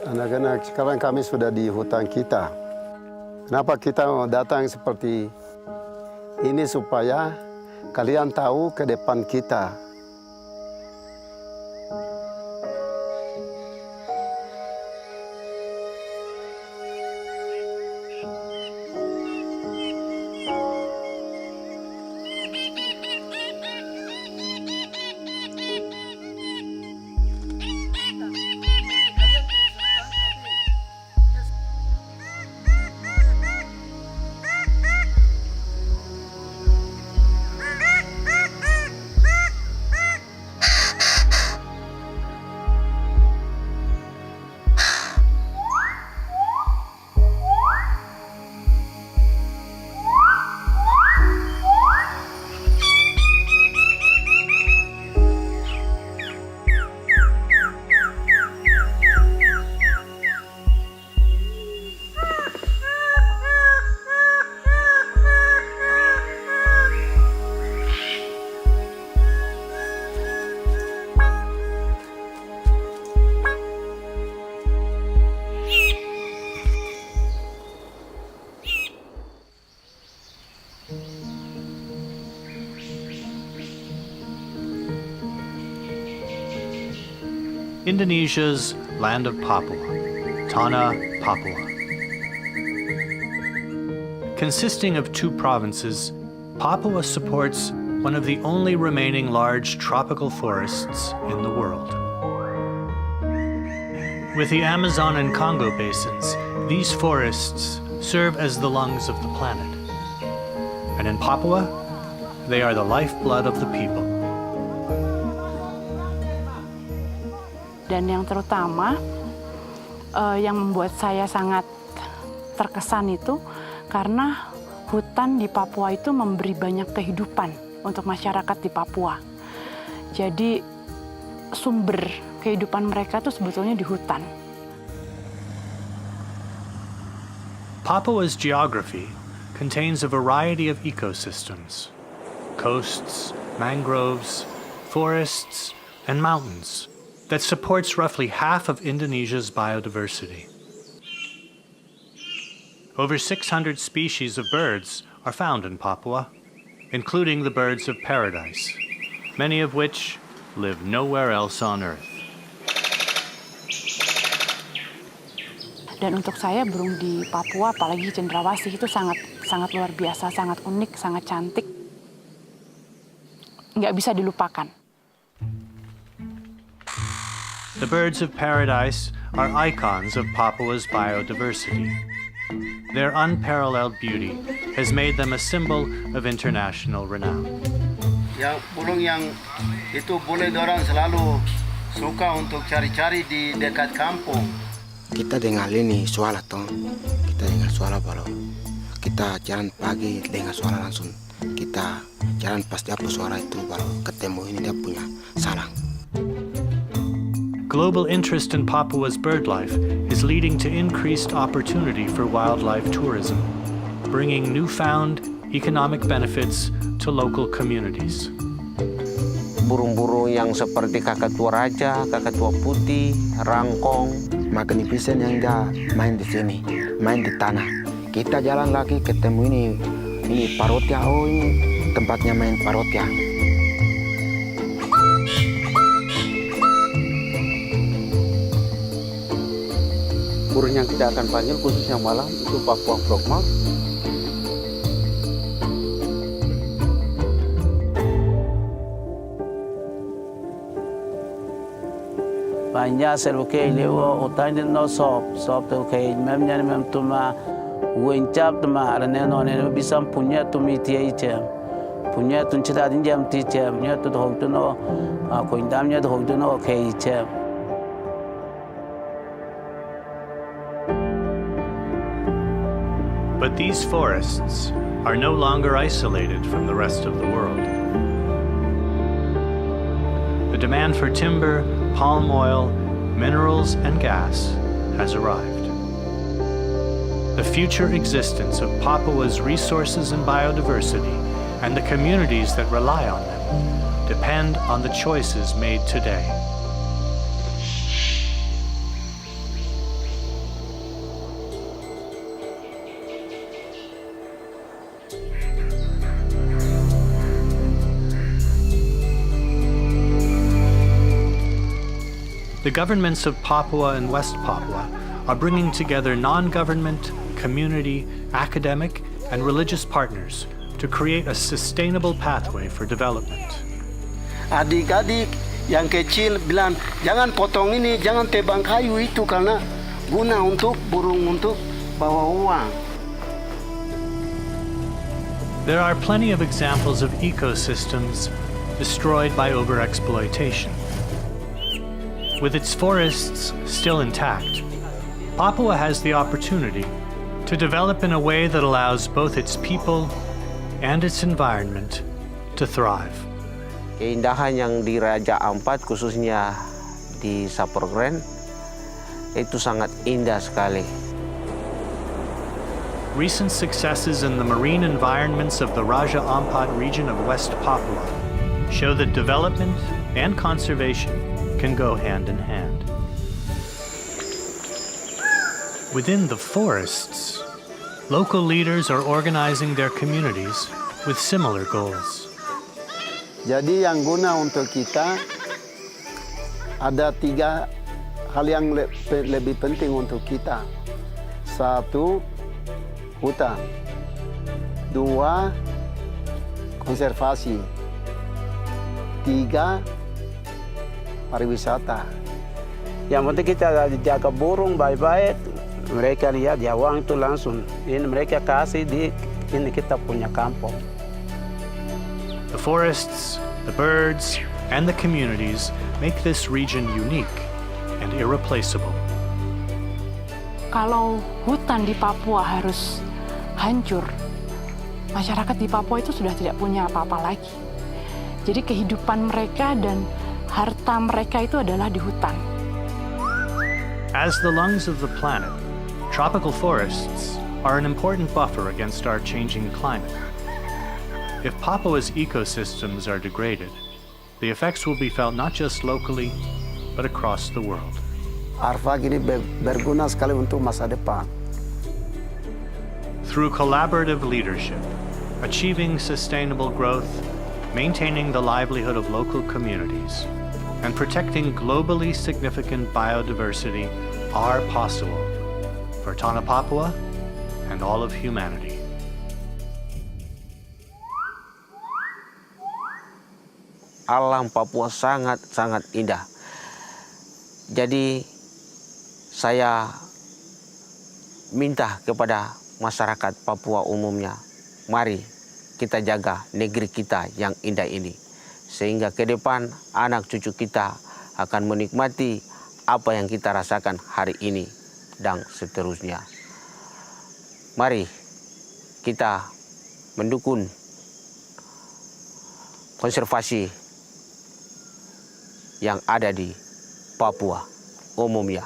Anak-anak, sekarang kami sudah di hutan kita. Kenapa kita mau datang seperti ini supaya kalian tahu ke depan kita. Indonesia's land of Papua, Tanah Papua. Consisting of 2 provinces, Papua supports one of the only remaining large tropical forests in the world. With the Amazon and Congo basins, these forests serve as the lungs of the planet. And in Papua, they are the lifeblood of the people. Dan yang terutama yang membuat saya sangat terkesan itu karena hutan di Papua itu memberi banyak kehidupan untuk masyarakat di Papua. Jadi sumber kehidupan mereka itu sebetulnya di hutan. Papua's geography contains a variety of ecosystems: coasts, mangroves, forests, and mountains that supports roughly half of Indonesia's biodiversity. Over 600 species of birds are found in Papua, including the birds of paradise, many of which live nowhere else on Earth. Dan untuk saya burung di Papua, apalagi cendrawasih itu sangat luar biasa, sangat unik, sangat cantik. Nggak bisa dilupakan. The birds of paradise are icons of Papua's biodiversity. Their unparalleled beauty has made them a symbol of international renown. Yang burung yang itu boleh dorang selalu suka untuk cari-cari di dekat kampung. Kita dengar ini suara toh, kita dengar suara kalau kita jalan pagi dengar suara langsung. Kita jalan pas dapat suara itu baru ketemu ini dia punya sarang. Global interest in Papua's birdlife is leading to increased opportunity for wildlife tourism, bringing newfound economic benefits to local communities. Burung-burung yang seperti kakatua raja, kakatua putih, rangkong, magnificent yang dia main di sini, main di tanah. Kita jalan lagi ketemu ini parotia, oh ini tempatnya main parotia. Burung yang kita akan panggil khususnya malam itu Papua Frogmouth. Banyak serukai lewa utai no sop tu kai mem tuma wencap tuma arane no ne bisa punya tumi tiai cem punya tun cita dinjam ti cem punya tu hok tu no ko indamnya tu hok tu no kai cem. But these forests are no longer isolated from the rest of the world. The demand for timber, palm oil, minerals, and gas has arrived. The future existence of Papua's resources and biodiversity and the communities that rely on them depend on the choices made today. the governments of Papua and West Papua are bringing together non-government, community, academic, and religious partners to create a sustainable pathway for development. Adik-adik yang kecil bilang, jangan potong ini, jangan tebang kayu itu karena guna untuk burung untuk bawa uang. There are plenty of examples of ecosystems destroyed by overexploitation. With its forests still intact, Papua has the opportunity to develop in a way that allows both its people and its environment to thrive. Keindahan yang di Raja Ampat, khususnya di Saporgren, itu sangat indah sekali. Recent successes in the marine environments of the Raja Ampat region of West Papua show that development and conservation can go hand in hand. Within the forests, local leaders are organizing their communities with similar goals. Jadi yang guna untuk kita ada 3 hal yang lebih penting untuk kita. 1, hutan. 2, konservasi. 3, pariwisata. Yang penting kita jaga burung baik-baik. Mereka lihat ya uang itu langsung. Ini mereka kasih di ini kita punya kampung. The forests, the birds, and the communities make this region unique and irreplaceable. Kalau hutan di Papua harus hancur, masyarakat di Papua itu sudah tidak punya apa-apa lagi. Jadi kehidupan mereka dan harta mereka itu adalah di hutan. As the lungs of the planet, tropical forests are an important buffer against our changing climate. If Papua's ecosystems are degraded, the effects will be felt not just locally, but across the world. Arfak ini berguna sekali untuk masa depan. Through collaborative leadership, achieving sustainable growth, maintaining the livelihood of local communities, and protecting globally significant biodiversity are possible for Tanah Papua and all of humanity. Alam Papua sangat-sangat indah. Jadi saya minta kepada masyarakat Papua umumnya, mari kita jaga negeri kita yang indah ini. Sehingga ke depan anak cucu kita akan menikmati apa yang kita rasakan hari ini dan seterusnya. Mari kita mendukung konservasi yang ada di Papua umumnya.